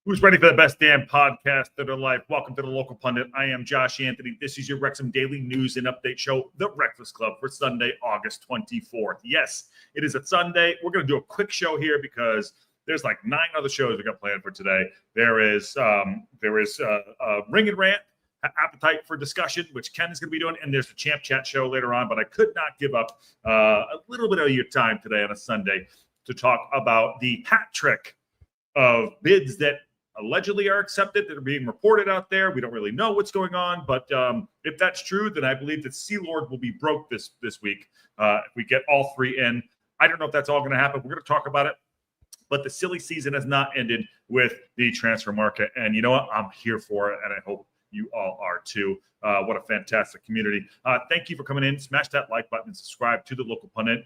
Who's ready for the best damn podcast of their life? Welcome to the Local Pundit. I am Josh Anthony. This is your Wrexham daily news and update show, The Breakfast Club, for Sunday, August 24th. Yes, it is a Sunday. We're going to do a quick show here because there's like 9 other shows we got planned for today. There is Ring and Rant, Appetite for Discussion, which Ken is going to be doing, and there's the Champ Chat show later on. But I could not give up a little bit of your time today on a Sunday to talk about the hat trick of bids that allegedly are accepted that are being reported out there. We don't really know what's going on, but if that's true, then I believe that Sea Lord will be broke this week if we get all 3 in. I don't know if that's all going to happen. We're going to talk about it, but the silly season has not ended with the transfer market, and you know what? I'm here for it, and I hope you all are too. What a fantastic community. Thank you for coming in. Smash that like button and subscribe to the Local Pundit.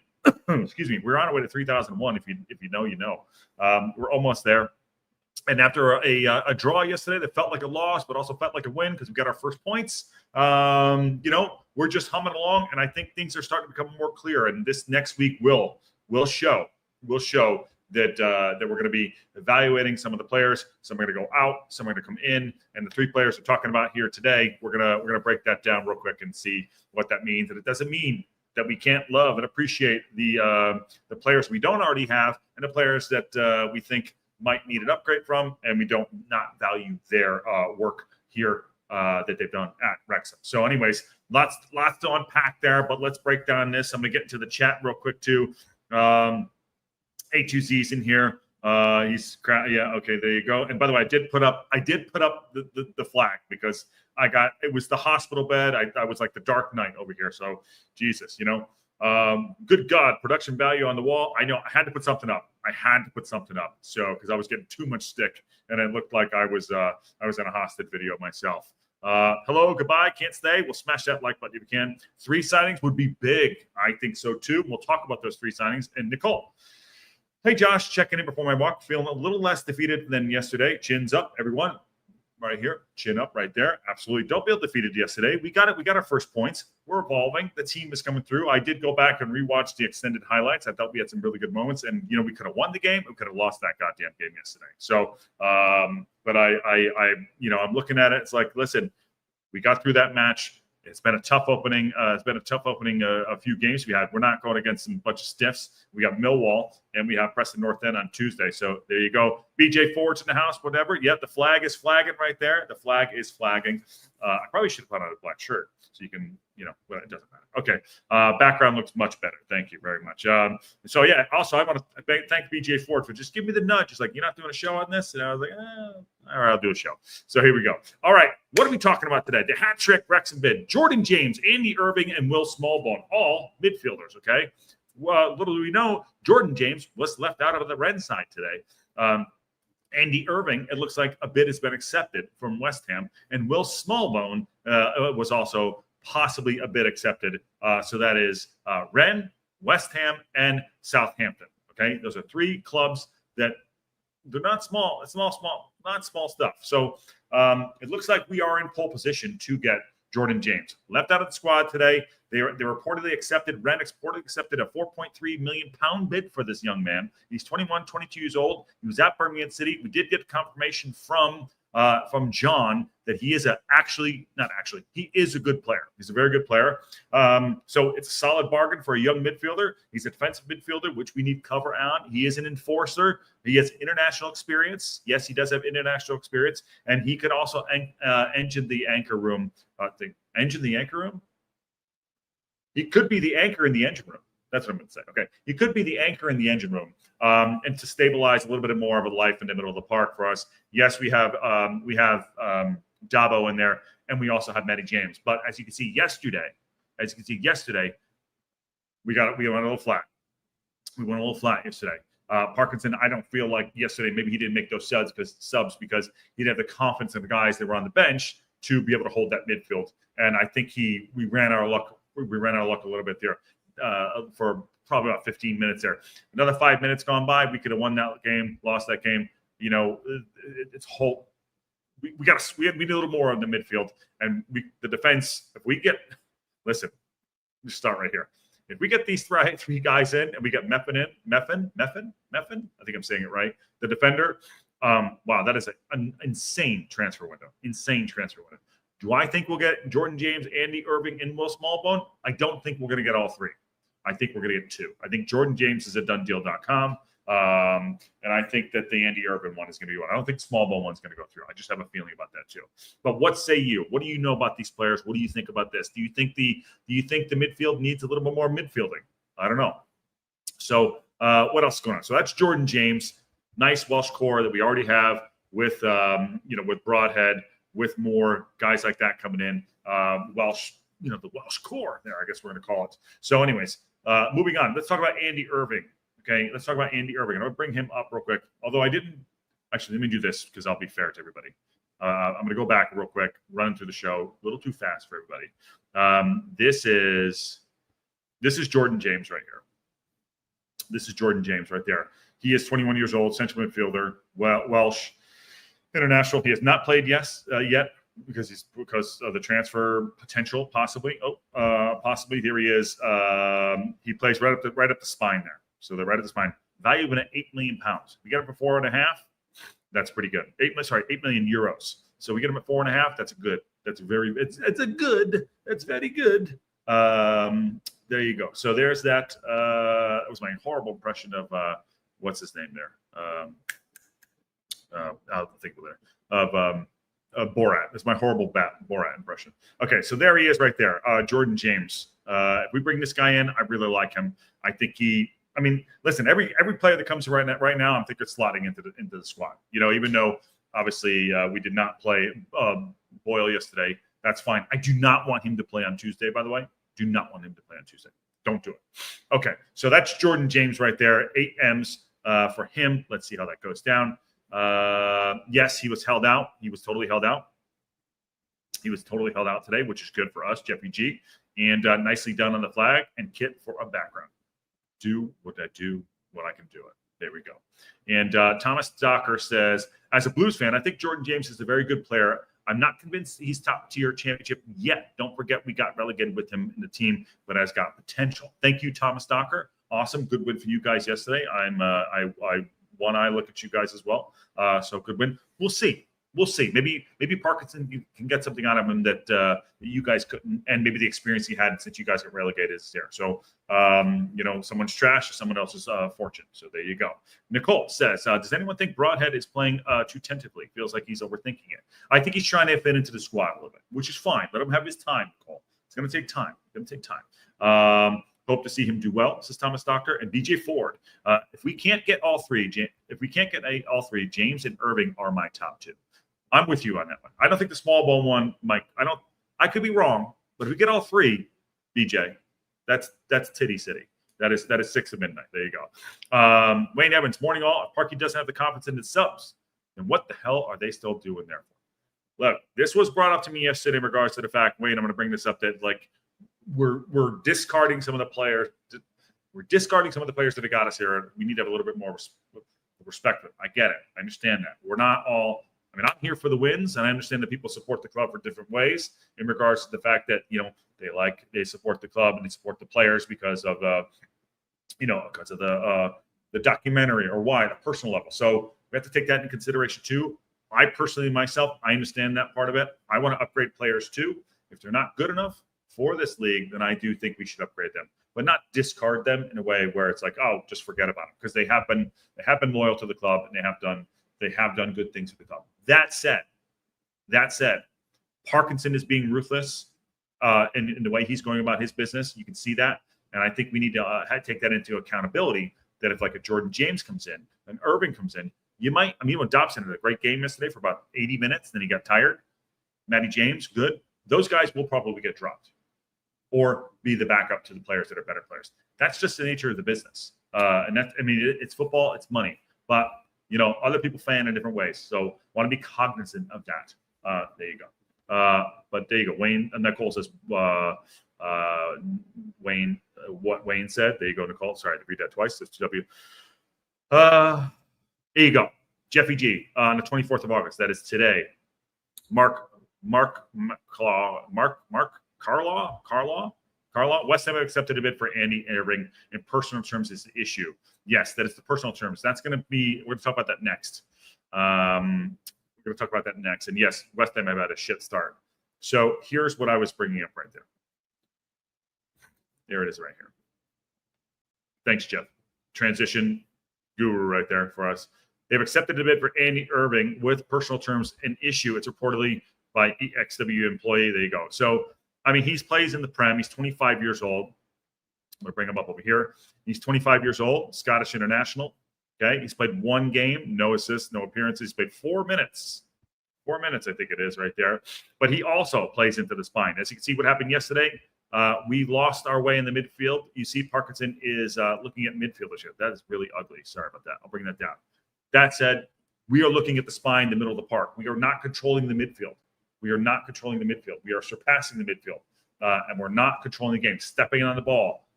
Excuse me. We're on our way to 3,001. If you know, you know. We're almost there. And after a draw yesterday that felt like a loss, but also felt like a win because we got our first points, we're just humming along. And I think things are starting to become more clear. And this next week will show that we're going to be evaluating some of the players. Some are going to go out, some are going to come in. And the 3 players we're talking about here today, we're gonna break that down real quick and see what that means. And it doesn't mean that we can't love and appreciate the players we don't already have and the players that we think might need an upgrade from, and we don't not value their work here that they've done at Wrexham. So anyways, lots to unpack there, but let's break down this. I'm going to get into the chat real quick too. A2Z's in here. Yeah, okay, there you go. And by the way, I did put up the flag because it was the hospital bed. I was like the Dark Knight over here. So Jesus, good God, production value on the wall. I know I had to put something up. So because I was getting too much stick, and it looked like I was in a hostage video myself. Hello, goodbye, can't stay. We'll smash that like button if you can. 3 signings would be big. I think so too. We'll talk about those 3 signings. And Nicole, hey Josh, checking in before my walk. Feeling a little less defeated than yesterday. Chins up, everyone. Right here, chin up right there. Absolutely. Don't feel defeated yesterday. We got it. We got our first points. We're evolving. The team is coming through. I did go back and rewatch the extended highlights. I thought we had some really good moments, and we could have won the game. We could have lost that goddamn game yesterday. So, but I'm looking at it. It's like, listen, we got through that match. It's been a tough opening. A few games we had. We're not going against a bunch of stiffs. We got Millwall and we have Preston North End on Tuesday. So there you go. BJ Ford's in the house, whatever. Yep, the flag is flagging right there. The flag is flagging. I probably should have put on a black shirt so you can, but it doesn't matter. Okay. Background looks much better. Thank you very much. So yeah, also I want to thank BJ Ford for just giving me the nudge. It's like, you're not doing a show on this? And I was like, all right, I'll do a show. So here we go. All right. What are we talking about today? The hat trick Wrexham bid. Jordan James, Andy Irving, and Will Smallbone, all midfielders, okay? Well, little do we know, Jordan James was left out of the Ren side today. Andy Irving, it looks like a bid has been accepted from West Ham, and Will Smallbone was also possibly a bid accepted. So that is Ren, West Ham, and Southampton, okay? Those are 3 clubs that they're not small. It's not small stuff. So it looks like we are in pole position to get Jordan James. Left out of the squad today. They reportedly accepted, Ren reportedly accepted a £4.3 million bid for this young man. He's 21, 22 years old. He was at Birmingham City. We did get confirmation from John that he is he is a good player. He's a very good player. So it's a solid bargain for a young midfielder. He's a defensive midfielder, which we need cover on. He is an enforcer. He has international experience. Yes, he does have international experience. And he could also engine the anchor room. Engine the anchor room? He could be the anchor in the engine room. That's what I'm going to say. Okay. He could be the anchor in the engine room and to stabilize a little bit more of a life in the middle of the park for us. Yes, we have Dabo in there, and we also have Matty James. But as you can see yesterday, we went a little flat. We went a little flat yesterday. Parkinson, I don't feel like yesterday maybe he didn't make those subs because he didn't have the confidence of the guys that were on the bench to be able to hold that midfield. And I think we ran our luck. We ran our luck a little bit there for probably about 15 minutes there. Another 5 minutes gone by, we could have won that game, lost that game. It's whole. We need a little more on the midfield, and the defense. If we get, listen, let's start right here. If we get these 3 guys in, and we get Meffin, I think I'm saying it right, the defender, Wow, that is an insane transfer window. Insane transfer window. Do I think we'll get Jordan James, Andy Irving, and Will Smallbone? I don't think we're going to get all three. I think we're going to get two. I think Jordan James is a donedeal.com. And I think that the Andy Irving one is going to be one. I don't think Smallbone one's going to go through. I just have a feeling about that too. But what say you? What do you know about these players? What do you think about this? Do you think the midfield needs a little bit more midfielding? I don't know. So what else is going on? So that's Jordan James. Nice Welsh core that we already have with with Broadhead, with more guys like that coming in. Welsh, the Welsh core there, I guess we're going to call it. So anyways, moving on. Let's talk about Andy Irving. Okay, let's talk about Andy Irving. I'm going to bring him up real quick. Although I didn't actually, let me do this because I'll be fair to everybody. I'm going to go back real quick, run through the show a little too fast for everybody. This is Jordan James right here. This is Jordan James right there. He is 21 years old, central midfielder, Welsh international. He has not played yet because of the transfer potential, possibly. Possibly. Here he is. He plays right up the spine there. So they're right at the spine. Value in at £8 million. We get him for 4.5. That's pretty good. 8 million euros. So we get him at 4.5. That's good. That's very. It's very good. There you go. So there's that. That was my horrible impression of what's his name there. I'll think of it. Of Borat. That's my horrible Borat impression. Okay, so there he is right there. Jordan James. If we bring this guy in, I really like him. I think listen, every player that comes right now, I'm thinking slotting into the squad. Even though obviously we did not play Boyle yesterday, that's fine. I do not want him to play on Tuesday, by the way. Do not want him to play on Tuesday. Don't do it. Okay, so that's Jordan James right there. 8 M's for him. Let's see how that goes down. Yes, he was held out. He was totally held out. He was totally held out today, which is good for us, Jeffy G. And nicely done on the flag and Kit for a background. Do what I do when I can do it. There we go. And Thomas Docker says, as a Blues fan, I think Jordan James is a very good player. I'm not convinced he's top-tier championship yet. Don't forget we got relegated with him in the team, but has got potential. Thank you, Thomas Docker. Awesome. Good win for you guys yesterday. I one eye look at you guys as well. So good win. We'll see. We'll see. Maybe Parkinson, you can get something out of him that you guys couldn't, and maybe the experience he had since you guys got relegated is there. So, someone's trash is someone else's fortune. So there you go. Nicole says, does anyone think Broadhead is playing too tentatively? Feels like he's overthinking it. I think he's trying to fit into the squad a little bit, which is fine. Let him have his time, Nicole. It's going to take time. Hope to see him do well, says Thomas Doctor. And BJ Ford, if we can't get all three, James and Irving are my top two. I'm with you on that one. I don't think the Smallbone one, Mike. I could be wrong, but if we get all three, BJ, that's Titty City. That is 6 of midnight. There you go. Wayne Evans, morning all. If Parky doesn't have the confidence in his subs, then what the hell are they still doing there for? Look, this was brought up to me yesterday in regards to the fact, Wayne, I'm going to bring this up, that we're discarding some of the players. We're discarding some of the players that have got us here. We need to have a little bit more respect. I get it. I understand that. We're not all. I'm here for the wins, and I understand that people support the club for different ways in regards to the fact that they support the club and they support the players because of the documentary or why, the personal level. So we have to take that into consideration too. I personally myself, I understand that part of it. I want to upgrade players too. If they're not good enough for this league, then I do think we should upgrade them, but not discard them in a way where it's like, oh, just forget about them, because they have been loyal to the club and they have done good things with the club. That said, Parkinson is being ruthless in the way he's going about his business. You can see that. And I think we need to take that into accountability, that if like a Jordan James comes in, an Irving comes in, when Dobson had a great game yesterday for about 80 minutes, then he got tired. Matty James, good. Those guys will probably get dropped or be the backup to the players that are better players. That's just the nature of the business. It's football, it's money. But other people fan in different ways. So want to be cognizant of that. There you go. But there you go. Wayne, Nicole says, Wayne, what Wayne said. There you go, Nicole. Sorry to read that twice. It's W. There you go. Jeffy G on the 24th of August. That is today. Mark Carlaw. West Ham accepted a bid for Andy Irving. In personal terms is the issue. Yes, that is the personal terms. That's going to be, we're going to talk about that next. We're going to talk about that next. And yes, West Ham have had a shit start. So here's what I was bringing up right there. There it is right here. Thanks, Jeff. Transition guru right there for us. They've accepted a bid for Andy Irving with personal terms an issue. It's reportedly by EXW employee. There you go. So, I mean, he plays in the Prem. He's 25 years old. I'm going to bring him up over here. He's 25 years old, Scottish international. Okay. He's played one game, no assists, no appearances. He's played 4 minutes. 4 minutes, I think it is right there. But he also plays into the spine. As you can see what happened yesterday, we lost our way in the midfield. You see Parkinson is looking at midfield this year. That is really ugly. Sorry about that. I'll bring that down. That said, we are looking at the spine, the middle of the park. We are not controlling the midfield. We are not controlling the midfield. We are surpassing the midfield. And we're not controlling the game, stepping on the ball.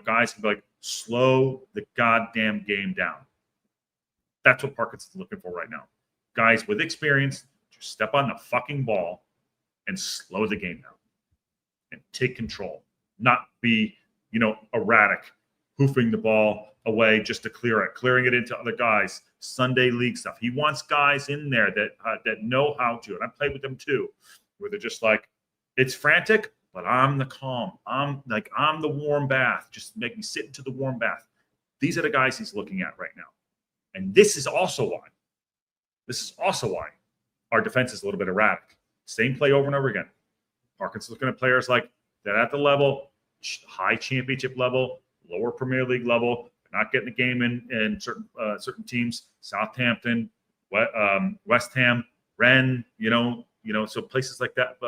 Guys can be like, slow the goddamn game down. That's what Parkinson's looking for right now. Guys with experience, just step on the fucking ball and slow the game down and take control. Not be, erratic, hoofing the ball away just to clear it, clearing it into other guys, Sunday league stuff. He wants guys in there that know how to, and I played with them too, where they're just like, it's frantic, but I'm the calm. I'm the warm bath. Just make me sit into the warm bath. These are the guys he's looking at right now. And this is also why our defense is a little bit erratic. Same play over and over again. Parkinson's looking at players like that at the level, high championship level, lower Premier League level, not getting the game in certain teams, Southampton, West Ham, Rennes, so places like that,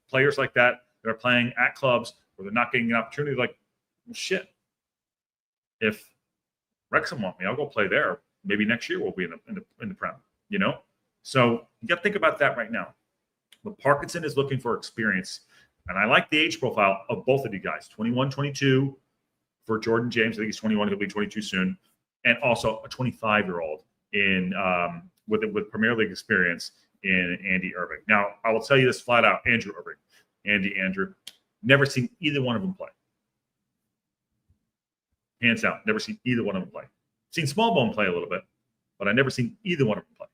players like that are playing at clubs where they're not getting an opportunity. Like, well, shit, if Wrexham want me, I'll go play there. Maybe next year we'll be in the Prem, So you got to think about that right now. But Parkinson is looking for experience. And I like the age profile of both of you guys, 21, 22 for Jordan James. I think he's 21. He'll be 22 soon. And also a 25-year-old with Premier League experience in Andy Irving. Now, I will tell you this flat out. Andrew Irving. Andrew. Never seen either one of them play. Hands down. Never seen either one of them play. Seen Smallbone play a little bit, but I've never seen either one of them play.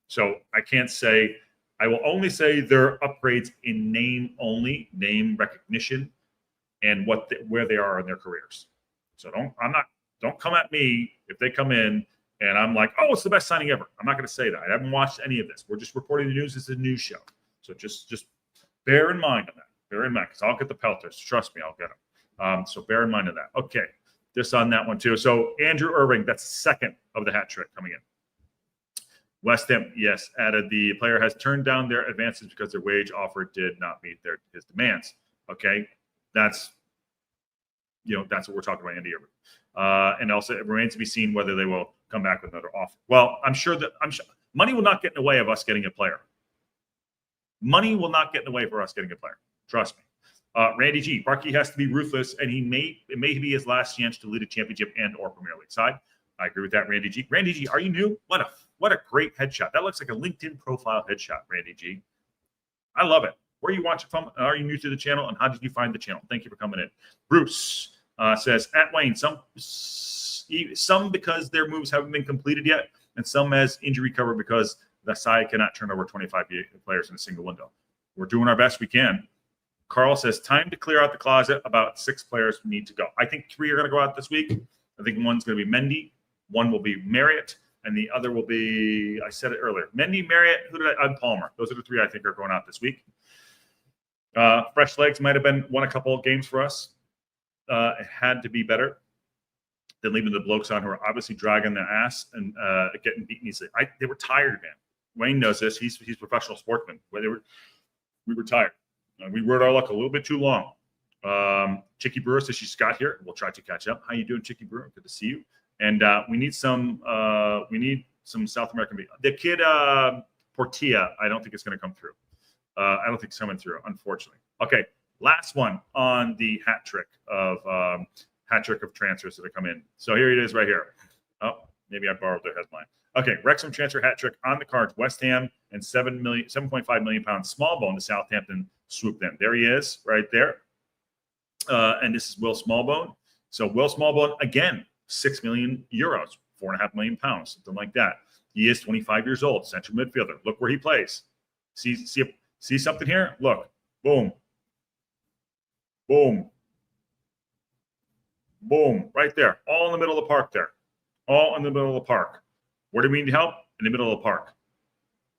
So I can't say. I will only say they're upgrades in name recognition, and where they are in their careers. So don't come at me if they come in and I'm like, oh, it's the best signing ever. I'm not going to say that. I haven't watched any of this. We're just reporting the news. It's a news show. So just bear in mind on that. Bear in mind, because I'll get the pelters. Trust me, I'll get them. So bear in mind of that. Okay, just on that one too. So Andrew Irving, that's second of the hat trick coming in. West Ham, yes, added the player has turned down their advances because their wage offer did not meet his demands. Okay, that's what we're talking about, Andy Irving. And also, it remains to be seen whether they will come back with another offer. Well, I'm sure money will not get in the way of us getting a player. Money will not get in the way for us getting a player. Trust me. Randy G. Barkey has to be ruthless, and it may be his last chance to lead a championship and/or Premier League side. I agree with that, Randy G. Randy G, are you new? What a great headshot. That looks like a LinkedIn profile headshot, Randy G. I love it. Where are you watching from? Are you new to the channel? And how did you find the channel? Thank you for coming in. Bruce says, at Wayne, some because their moves haven't been completed yet, and some as injury cover because the side cannot turn over 25 players in a single window. We're doing our best we can. Carl says, time to clear out the closet. About 6 players need to go. I think 3 are going to go out this week. I think one's going to be Mendy. One will be Marriott. And the other will be, I said it earlier, Mendy, Marriott, and Palmer. Those are the 3 I think are going out this week. Fresh legs might have won a couple of games for us. It had to be better than leaving the blokes on who are obviously dragging their ass and getting beaten easily. They were tired, man. Wayne knows this. He's a professional sportsman. We were tired. We rode our luck a little bit too long. Chicky Brewer says she's got here. We'll try to catch up. How you doing, Chicky Brewer? Good to see you. And we need some South American. The kid Portilla, I don't think it's going to come through. I don't think it's coming through, unfortunately. Okay, last one on the hat trick of transfers that have come in. So here it is, right here. Oh, maybe I borrowed their headline. Okay, Wrexham transfer hat trick on the cards. West Ham and 7.5 million pounds. Smallbone to Southampton swooped in. There he is, right there. And this is Will Smallbone. So Will Smallbone again. 6 million euros, 4.5 million pounds, something like that. He is 25 years old, central midfielder. Look where he plays. See something here? Look. Boom. Boom. Boom. Right there. All in the middle of the park there. All in the middle of the park. Where do we need help? In the middle of the park.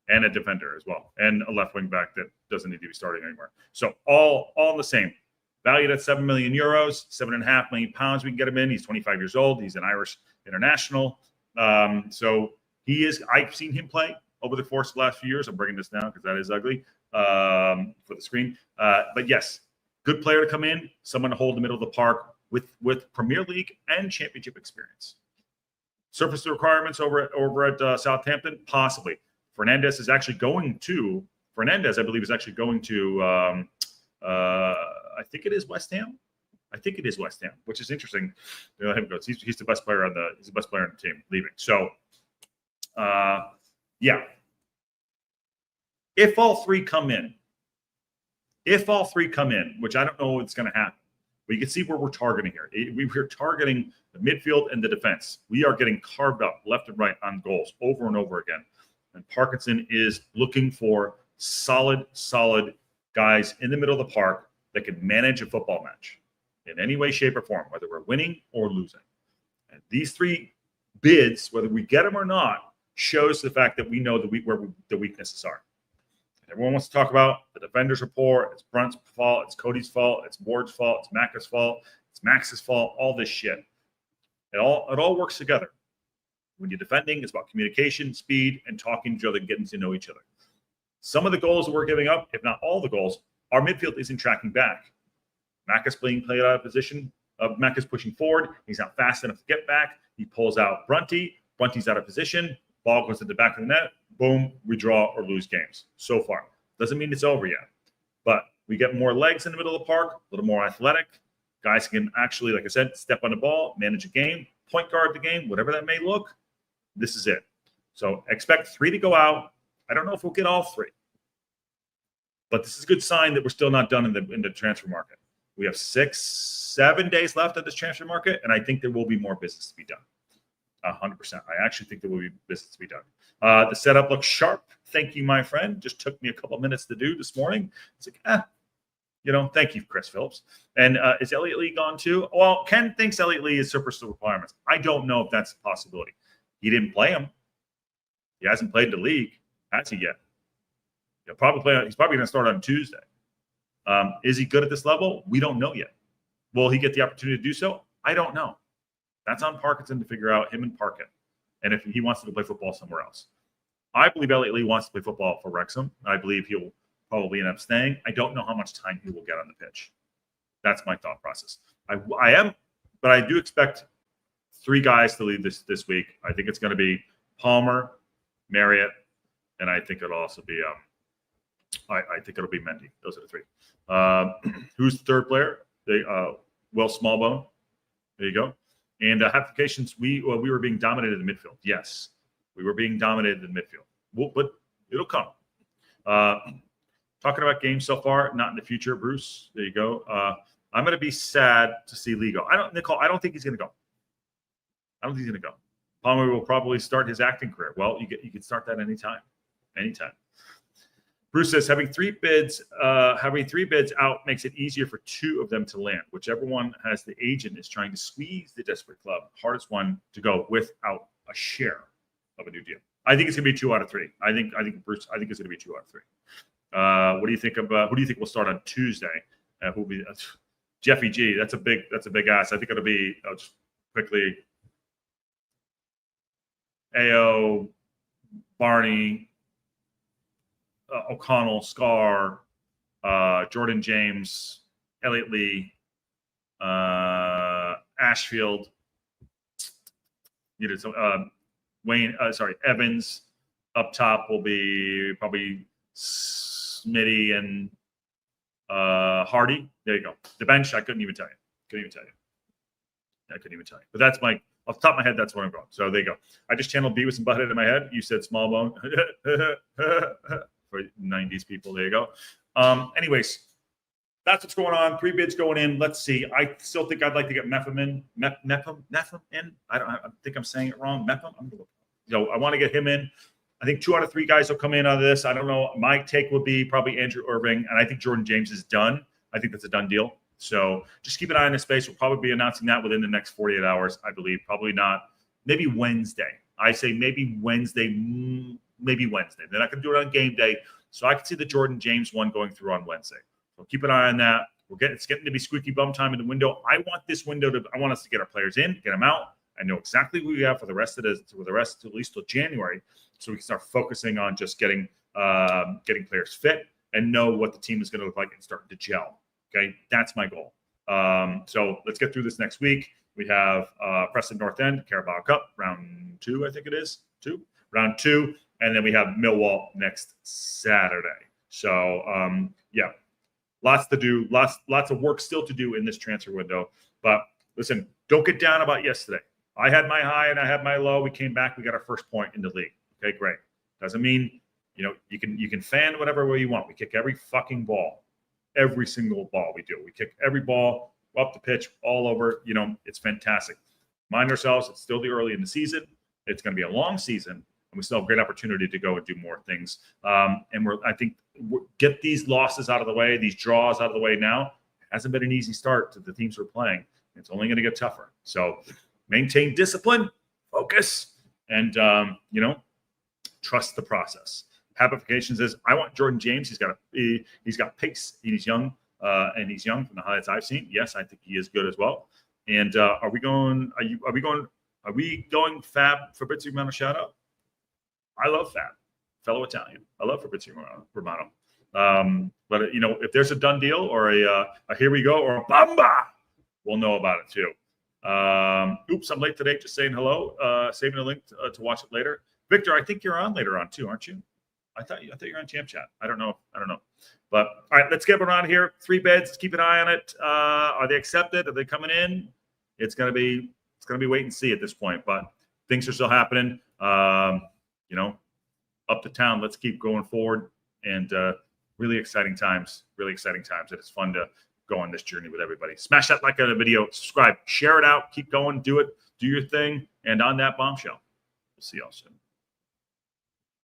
And a defender as well. And a left wing back that doesn't need to be starting anymore. So all the same. Valued at 7 million euros, 7.5 million pounds we can get him in. He's 25 years old. He's an Irish international. So he is, I've seen him play over the course of the last few years. I'm bringing this down because that is ugly for the screen. But yes, good player to come in, someone to hold the middle of the park with Premier League and Championship experience. Surface requirements over at Southampton, possibly. Fernandez, I believe, is actually going to, I think it is West Ham. Which is interesting. He's the best player on the team leaving. So, yeah. If all three come in, which I don't know what's going to happen, but you can see where we're targeting here. We're targeting the midfield and the defense. We are getting carved up left and right on goals over and over again. And Parkinson is looking for solid guys in the middle of the park that can manage a football match in any way, shape, or form, whether we're winning or losing. And these three bids, whether we get them or not, shows the fact that we know where the weaknesses are. Everyone wants to talk about the defenders are poor. It's Brunt's fault. It's Cody's fault. It's Ward's fault. It's Macca's fault. It's Max's fault. All this shit. It all works together. When you're defending, it's about communication, speed, and talking to each other, getting to know each other. Some of the goals that we're giving up, if not all the goals, our midfield isn't tracking back. Macca's being played out of position. Macca's pushing forward. He's not fast enough to get back. He pulls out Brunty. Brunty's out of position. Ball goes to the back of the net. Boom, we draw or lose games so far. Doesn't mean it's over yet. But we get more legs in the middle of the park, a little more athletic. Guys can actually, like I said, step on the ball, manage a game, point guard the game, whatever that may look. This is it. So expect 3 to go out. I don't know if we'll get all 3. But this is a good sign that we're still not done in the transfer market. We have 6-7 days left of this transfer market, and I think there will be more business to be done. 100%. I actually think there will be business to be done. The setup looks sharp. Thank you, my friend. Just took me a couple minutes to do this morning. It's like, thank you, Chris Phillips. And is Elliot Lee gone too? Well, Ken thinks Elliot Lee is surplus to requirements. I don't know if that's a possibility. He didn't play him. He hasn't played the league, has he yet? He's probably going to start on Tuesday. Is he good at this level? We don't know yet. Will he get the opportunity to do so? I don't know. That's on Parkinson to figure out, him and Parkin, and if he wants to play football somewhere else. I believe Elliot Lee wants to play football for Wrexham. I believe he'll probably end up staying. I don't know how much time he will get on the pitch. That's my thought process. But I do expect 3 guys to leave this week. I think it's going to be Palmer, Marriott, and I think it'll also be I think it'll be Mendy. Those are the 3. Who's the third player? Will Smallbone. There you go. And applications, we were being dominated in the midfield. Yes, we were being dominated in the midfield. But it'll come. Talking about games so far, not in the future, Bruce. There you go. I'm going to be sad to see Lee go. I don't think he's going to go. I don't think he's going to go. Palmer will probably start his acting career. Well, you can start that anytime. Bruce says having 3 bids out makes it easier for 2 of them to land. Whichever one has the agent is trying to squeeze the desperate club. Hardest one to go without a share of a new deal. I think it's going to be 2 out of 3. I think Bruce. I think it's going to be 2 out of 3. What do you think about? Who do you think will start on Tuesday? Who will be Jeffy G? That's a big ass. I think it'll be just quickly. AO, Barney, O'Connell, Scar, Jordan James, Elliot Lee, Ashfield. Evans. Up top will be probably Smitty and Hardy. There you go. The bench, I couldn't even tell you. But that's off the top of my head, that's where I'm going. So there you go. I just channeled Beavis and Butthead in my head. You said Smallbone. For 90s people, there you go. Anyways, that's what's going on. 3 bids going in. Let's see. I still think I'd like to get Mepham in. Mepham in. I think I'm saying it wrong. Mepham. I'm gonna look. I want to get him in. I think 2 out of 3 guys will come in out of this. I don't know. My take would be probably Andrew Irving, and I think Jordan James is done. I think that's a done deal. So just keep an eye on this space. We'll probably be announcing that within the next 48 hours, I believe. Probably not. Maybe Wednesday. I say maybe Wednesday. Maybe Wednesday. They're not going to do it on game day. So I can see the Jordan James one going through on Wednesday. So keep an eye on that. It's getting to be squeaky bum time in the window. I want us to get our players in, get them out. I know exactly who we have for the rest at least till January, so we can start focusing on just getting players fit and know what the team is going to look like and start to gel. Okay, that's my goal. So let's get through this next week. We have Preston North End Carabao Cup round 2, I think it is round 2, and then we have Millwall next Saturday. So yeah, lots to do, lots of work still to do in this transfer window. But listen, don't get down about yesterday. I had my high and I had my low. We came back. We got our first point in the league. Okay, great. Doesn't mean, you can fan whatever way you want. We kick every fucking ball. Every single ball we do. We kick every ball up the pitch, all over. It's fantastic. Mind ourselves, it's still the early in the season. It's going to be a long season, and we still have great opportunity to go and do more things. And I think get these losses out of the way, these draws out of the way now. It hasn't been an easy start to the teams we're playing. It's only going to get tougher. So maintain discipline, focus, and trust the process. Habifications is I want Jordan James. He's got pace. He's young, and he's young from the highlights I've seen. Yes, I think he is good as well. And are we going Fab Fabrizio Romano shout out? I love Fab, fellow Italian. I love Fabrizio Romano. But if there's a done deal or a here we go or a bamba, we'll know about it too. Oops, I'm late today. Just saying hello. Saving a link to watch it later. Victor, I think you're on later on too, aren't you? I thought you're on Champ Chat. I don't know. But all right, let's get one on here. 3 beds. Keep an eye on it. Are they accepted? Are they coming in? It's gonna be wait and see at this point. But things are still happening. Up to town. Let's keep going forward. And really exciting times. Really exciting times. It is fun to go on this journey with everybody. Smash that like on the video. Subscribe. Share it out. Keep going. Do it. Do your thing. And on that bombshell, we'll see y'all soon.